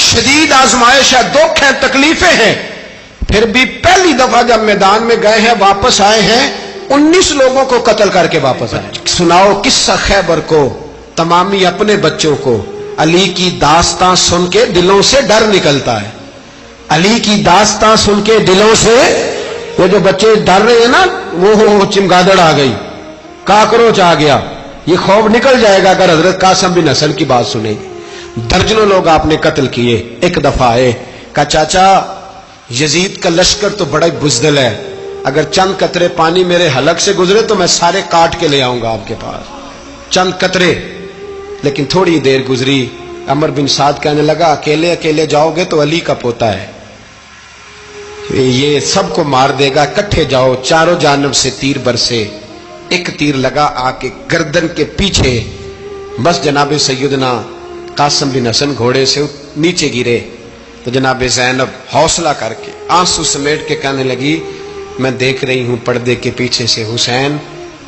شدید آزمائش ہے، دکھ ہے، تکلیفیں ہیں، پھر بھی پہلی دفعہ جب میدان میں گئے ہیں واپس آئے ہیں 19 لوگوں کو قتل کر کے واپس آئے. سناؤ قصہ خیبر کو، تمامی اپنے بچوں کو. علی کی داستان سن کے دلوں سے ڈر نکلتا ہے، علی کی داستان سن کے دلوں سے، وہ جو بچے ڈر رہے ہیں نا، وہ چمگادڑ آ گئی، کاکروچ آ گیا، یہ خوف نکل جائے گا اگر حضرت قاسم بن حسن کی بات سنیں گے. درجنوں لوگ آپ نے قتل کیے. ایک دفعہ آئے، کہا چاچا یزید کا لشکر تو بڑا بزدل ہے، اگر چند قطرے پانی میرے حلق سے گزرے تو میں سارے کاٹ کے لے آؤں گا آپ کے پاس، چند قطرے. لیکن تھوڑی دیر گزری، عمر بن سعد کہنے لگا اکیلے اکیلے جاؤ گے تو علی کا پوتا ہے، یہ سب کو مار دے گا، کٹھے جاؤ. چاروں جانب سے تیر برسے، ایک تیر لگا آ کے گردن کے پیچھے، بس جناب سیدنا قاسم بن حسن گھوڑے سے نیچے گرے. تو جناب زینب حوصلہ کر کے آنسو سمیٹ کے کہنے لگی میں دیکھ رہی ہوں پردے کے پیچھے سے حسین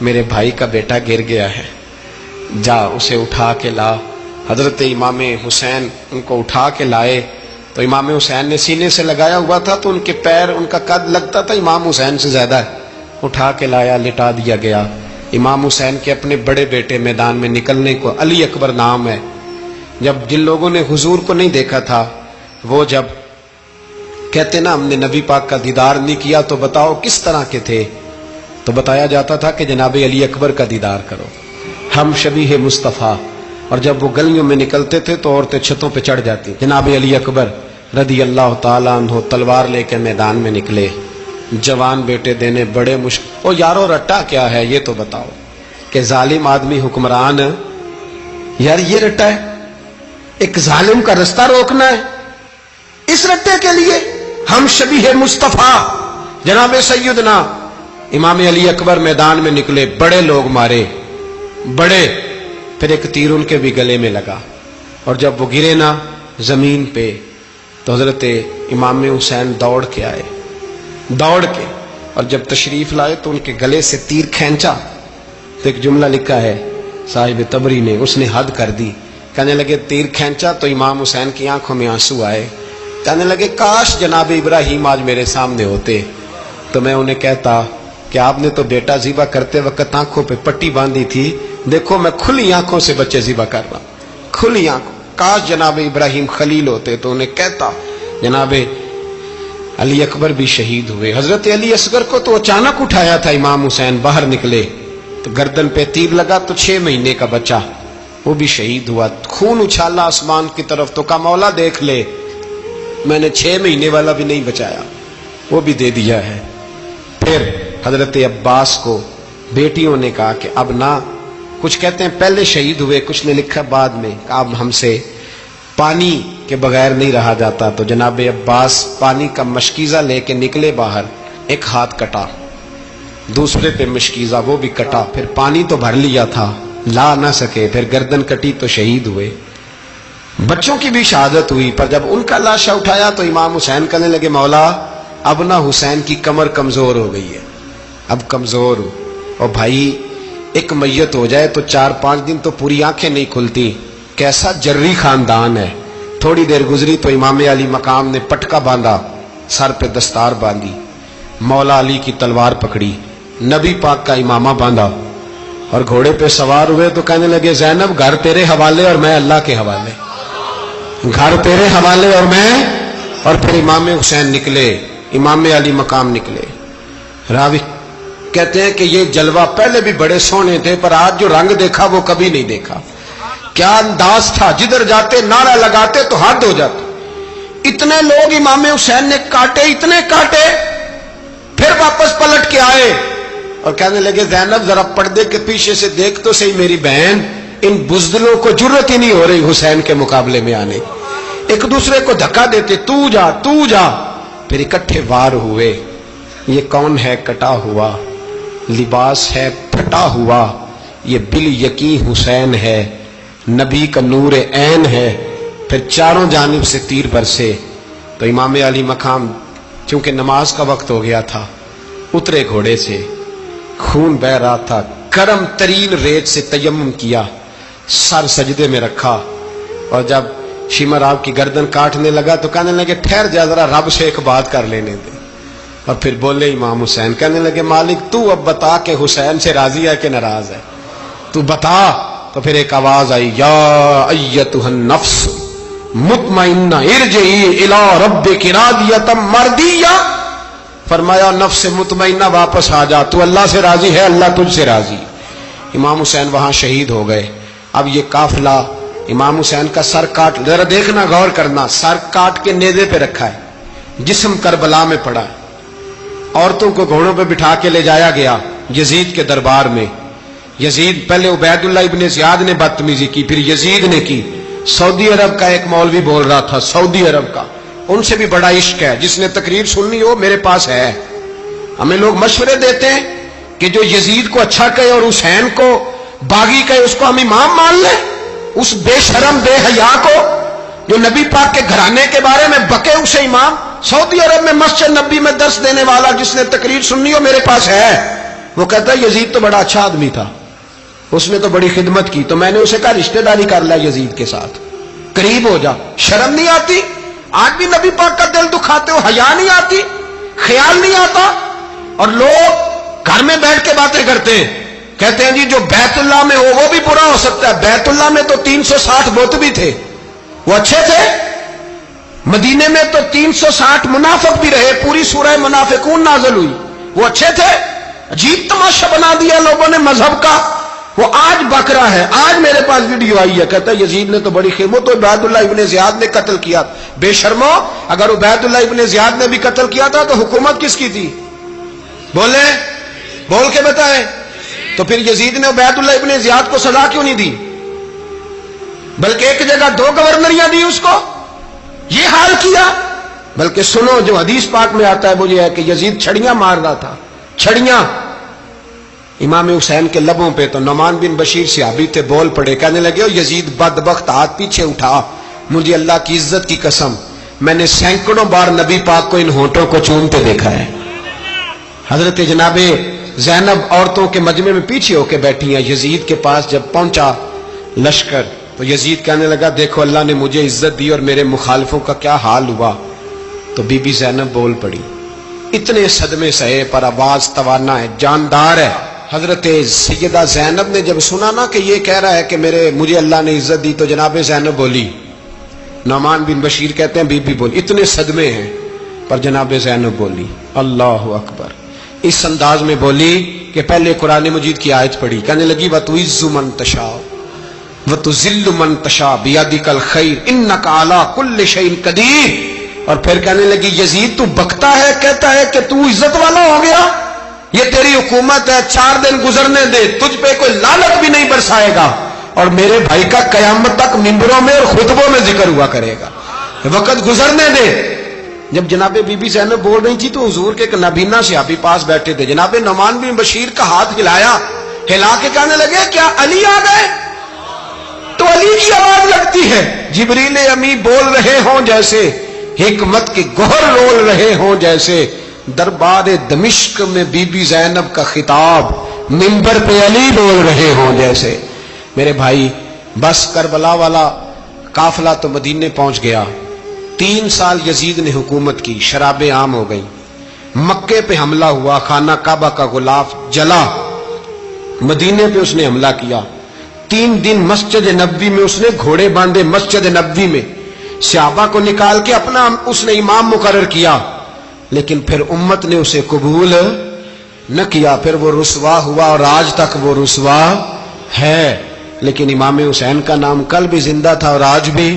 میرے بھائی کا بیٹا گر گیا ہے، جا اسے اٹھا کے لا. حضرت امام حسین ان کو اٹھا کے لائے تو امام حسین نے سینے سے لگایا ہوا تھا تو ان کے پیر، ان کا قد لگتا تھا امام حسین سے زیادہ ہے، اٹھا کے لایا، لٹا دیا گیا۔ امام حسین کے اپنے بڑے بیٹے میدان میں نکلنے کو، علی اکبر نام ہے، جب جن لوگوں نے حضور کو نہیں دیکھا تھا وہ جب کہتے نا ہم نے نبی پاک کا دیدار نہیں کیا تو بتاؤ کس طرح کے تھے، تو بتایا جاتا تھا کہ جناب علی اکبر کا دیدار کرو، ہم شبیہ مصطفیٰ۔ اور جب وہ گلیوں میں نکلتے تھے تو عورتیں چھتوں پہ چڑھ جاتی۔ جناب علی اکبر رضی اللہ تعالیٰ عنہ تلوار لے کے میدان میں نکلے، جوان بیٹے دینے بڑے مشکل۔ او یارو رٹا کیا ہے یہ تو بتاؤ، کہ ظالم آدمی حکمران، یار یہ رٹا ہے، ایک ظالم کا رستہ روکنا ہے، اس رٹے کے لیے ہم شبیہ مصطفیٰ جناب سیدنا امام علی اکبر میدان میں نکلے، بڑے لوگ مارے، بڑے، پھر ایک تیر ان کے بھی گلے میں لگا، اور جب وہ گرے نا زمین پہ تو حضرت امام حسین دوڑ کے آئے، دوڑ کے، اور جب تشریف لائے تو ان کے گلے سے تیر کھینچا تو ایک جملہ لکھا ہے صاحب تبری نے، اس نے حد کر دی، کہنے لگے تیر کھینچا تو امام حسین کی آنکھوں میں آنسو آئے، کہنے لگے کاش جناب ابراہیم آج میرے سامنے ہوتے تو میں انہیں کہتا کہ آپ نے تو بیٹا ذبح کرتے وقت آنکھوں پہ پٹی باندھی تھی، دیکھو میں کھلی آنکھوں سے بچے ذبح کر رہا ہوں، کھلی آنکھوں، کاش جناب ابراہیم خلیل ہوتے تو انہیں کہتا۔ جناب علی اکبر بھی شہید ہوئے۔ حضرت علی اصغر کو تو اچانک اٹھایا تھا امام حسین، باہر نکلے تو گردن پہ تیر لگا تو 6 مہینے کا بچہ وہ بھی شہید ہوا، خون اچھالا آسمان کی طرف تو کہا مولا دیکھ لے میں نے 6 مہینے والا بھی نہیں بچایا، وہ بھی دے دیا ہے۔ پھر حضرت عباس کو بیٹیوں نے کہا کہ اب نہ، کچھ کہتے ہیں پہلے شہید ہوئے، کچھ نے لکھا بعد میں، کہ اب ہم سے پانی کے بغیر نہیں رہا جاتا، تو جناب عباس پانی کا مشکیزہ لے کے نکلے باہر، ایک ہاتھ کٹا، دوسرے پہ مشکیزہ وہ بھی کٹا، پھر پانی تو بھر لیا تھا لا نہ سکے، پھر گردن کٹی تو شہید ہوئے۔ بچوں کی بھی شہادت ہوئی، پر جب ان کا لاشا اٹھایا تو امام حسین کہنے لگے مولا اب نہ حسین کی کمر کمزور ہو گئی ہے، اب کمزور ہو، اور بھائی ایک میت ہو جائے تو 4-5 دن تو پوری آنکھیں نہیں کھلتی، کیسا جری خاندان ہے۔ تھوڑی دیر گزری تو امام علی مقام نے پٹکا باندھا، سر پہ دستار باندھی، مولا علی کی تلوار پکڑی، نبی پاک کا امامہ باندھا اور گھوڑے پہ سوار ہوئے تو کہنے لگے زینب گھر تیرے حوالے اور میں اللہ کے حوالے، گھر تیرے حوالے اور میں، اور پھر امام حسین نکلے، امام علی مقام نکلے۔ راوی کہتے ہیں کہ یہ جلوہ پہلے بھی بڑے سونے تھے پر آج جو رنگ دیکھا وہ کبھی نہیں دیکھا، کیا انداز تھا، جدھر جاتے نعرہ لگاتے تو حد ہو جاتے، اتنے لوگ امام حسین نے کاٹے، اتنے کاٹے، پھر واپس پلٹ کے آئے اور کہنے لگے زینب ذرا پردے کے پیچھے سے دیکھ تو صحیح میری بہن، ان بزدلوں کو جرت ہی نہیں ہو رہی حسین کے مقابلے میں آنے، ایک دوسرے کو دھکا دیتے، تو جا تو جا، پھر اکٹھے وار ہوئے۔ یہ کون ہے کٹا ہوا، لباس ہے پھٹا ہوا، یہ بال یقین حسین ہے، نبی کا نور عین ہے۔ پھر چاروں جانب سے تیر برسے تو امام علی مقام چونکہ نماز کا وقت ہو گیا تھا، اترے گھوڑے سے، خون بہ رہا تھا، گرم ترین ریت سے تیمم کیا، سر سجدے میں رکھا، اور جب شمر آپ کی گردن کاٹنے لگا تو کہنے لگے ٹھہر جا ذرا رب سے ایک بات کر لینے دے، اور پھر بولے امام حسین، کہنے لگے مالک تو اب بتا کہ حسین سے راضی ہے کہ ناراض ہے، تو بتا۔ تو پھر ایک آواز آئی، یا ایتھا النفس مطمئنہ ارجعی الی ربک راضیۃ مرضیہ، فرمایا نفس مطمئنہ واپس آ جا، تو اللہ سے راضی ہے، اللہ تجھ سے راضی۔ امام حسین وہاں شہید ہو گئے۔ اب یہ قافلہ امام حسین کا سر کاٹ، ذرا دیکھنا غور کرنا، سر کاٹ کے نیزے پہ رکھا ہے، جسم کربلا میں پڑا ہے، عورتوں کو گھوڑوں پہ بٹھا کے لے جایا گیا یزید کے دربار میں۔ یزید پہلے عبید اللہ ابن زیاد نے بدتمیزی کی، پھر یزید نے کی۔ سعودی عرب کا ایک مولوی بول رہا تھا، سعودی عرب کا، ان سے بھی بڑا عشق ہے، جس نے تقریر سننی ہو میرے پاس ہے۔ ہمیں لوگ مشورے دیتے ہیں کہ جو یزید کو اچھا کہے اور حسین کو باغی کہے اس کو ہم امام مان لیں، اس بے شرم بے حیا کو جو نبی پاک کے گھرانے کے بارے میں بکے اسے امام۔ سعودی عرب میں مسجد نبی میں درس دینے والا جس نے تقریر سننی ہو میرے پاس ہے، وہ کہتا ہے یزید تو بڑا اچھا آدمی تھا، اس نے تو بڑی خدمت کی، تو میں نے اسے کہا رشتہ داری کر لیا یزید کے ساتھ، قریب ہو جا، شرم نہیں آتی؟ آج بھی نبی پاک کا دل دکھاتے ہو، حیا نہیں آتی، خیال نہیں آتا، اور لوگ گھر میں بیٹھ کے باتیں کرتے ہیں، کہتے ہیں جی جو بیت اللہ میں ہو وہ بھی برا ہو سکتا ہے۔ بیت اللہ میں تو 360 بت بھی تھے، وہ اچھے تھے۔ مدینے میں تو 360 منافق بھی رہے، پوری سورہ منافقون نازل ہوئی، وہ اچھے تھے۔ عجیب تماشا بنا دیا لوگوں نے مذہب کا۔ وہ آج بک رہا ہے، آج میرے پاس ویڈیو آئی ہے، کہتا ہے یزید نے تو بڑی خدمت، تو عبید اللہ ابن زیاد نے قتل کیا۔ بے شرمو، اگر عبید اللہ ابن زیاد نے بھی قتل کیا تھا تو حکومت کس کی تھی؟ بولے، بول کے بتائیں۔ تو پھر یزید نے عبید اللہ ابن زیاد کو سزا کیوں نہیں دی، بلکہ ایک جگہ 2 گورنریاں دی اس کو؟ یہ حال کیا۔ بلکہ سنو، جو حدیث پاک میں آتا ہے وہ یہ ہے کہ یزید چھڑیاں مار رہا تھا، چھڑیاں امام حسین کے لبوں پہ۔ تو نعمان بن بشیر صحابی تھے، بول پڑے، کہنے لگے او یزید بدبخت، ہاتھ پیچھے اٹھا، مجھے اللہ کی عزت کی قسم میں نے سینکڑوں بار نبی پاک کو ان ہونٹوں کو چومتے دیکھا ہے۔ حضرت جناب زینب عورتوں کے مجمع میں پیچھے ہو کے بیٹھی ہیں۔ یزید کے پاس جب پہنچا لشکر تو یزید کہنے لگا دیکھو اللہ نے مجھے عزت دی اور میرے مخالفوں کا کیا حال ہوا۔ تو بی بی زینب بول پڑی، اتنے صدمے سہے پر آواز توانا ہے، جاندار ہے۔ حضرت سیدہ زینب نے جب سنا نا کہ یہ کہہ رہا ہے کہ مجھے اللہ نے عزت دی، تو جناب زینب بولی، نعمان بن بشیر کہتے ہیں بی بی بولی، اتنے صدمے ہیں پر جناب زینب بولی اللہ اکبر، اس انداز میں بولی کہ پہلے قرآن مجید کی آیت پڑھی، کہنے لگی وَتُعِزُّ مَن تَشَاءُ وَتُذِلُّ مَن تَشَاءُ بِيَدِكَ الْخَيْرُ إِنَّكَ عَلَىٰ كُلِّ شَيْءٍ قَدِيرٌ۔ اور پھر کہنے لگی یزید تو بکتا ہے، کہتا ہے کہ تو عزت والا ہو گیا، یہ تیری حکومت ہے، 4 دن گزرنے دے، تجھ پہ کوئی لعنت بھی نہیں برسائے گا، اور میرے بھائی کا قیامت تک ممبروں میں اور خطبوں میں ذکر ہوا کرے گا، وقت گزرنے دے۔ جب جناب بی بی زینب بول رہی تھی تو حضور کے ایک نابینا صحابی پاس بیٹھے تھے، جناب نعمان بن بشیر کا ہاتھ ہلایا، ہلا کے کہنے لگے کیا علی آ گئے؟ تو علی کی آواز لگتی ہے، جبریل امی بول رہے ہوں جیسے، حکمت کے گوہر رول رہے ہوں جیسے، دربار دمشق میں بی بی زینب کا خطاب، منبر پہ علی بول رہے ہوں جیسے۔ میرے بھائی بس کربلا والا قافلہ تو مدینے پہنچ گیا، 3 سال یزید نے حکومت کی، شرابیں عام ہو گئی، مکے پہ حملہ ہوا، خانہ کعبہ کا غلاف جلا، مدینے پہ اس نے حملہ کیا، 3 دن مسجد نبوی میں اس نے گھوڑے باندھے، مسجد نبوی میں صحابہ کو نکال کے اپنا اس نے امام مقرر کیا، لیکن پھر امت نے اسے قبول نہ کیا، پھر وہ رسوا ہوا اور آج تک وہ رسوا ہے۔ لیکن امام حسین کا نام کل بھی زندہ تھا اور آج بھی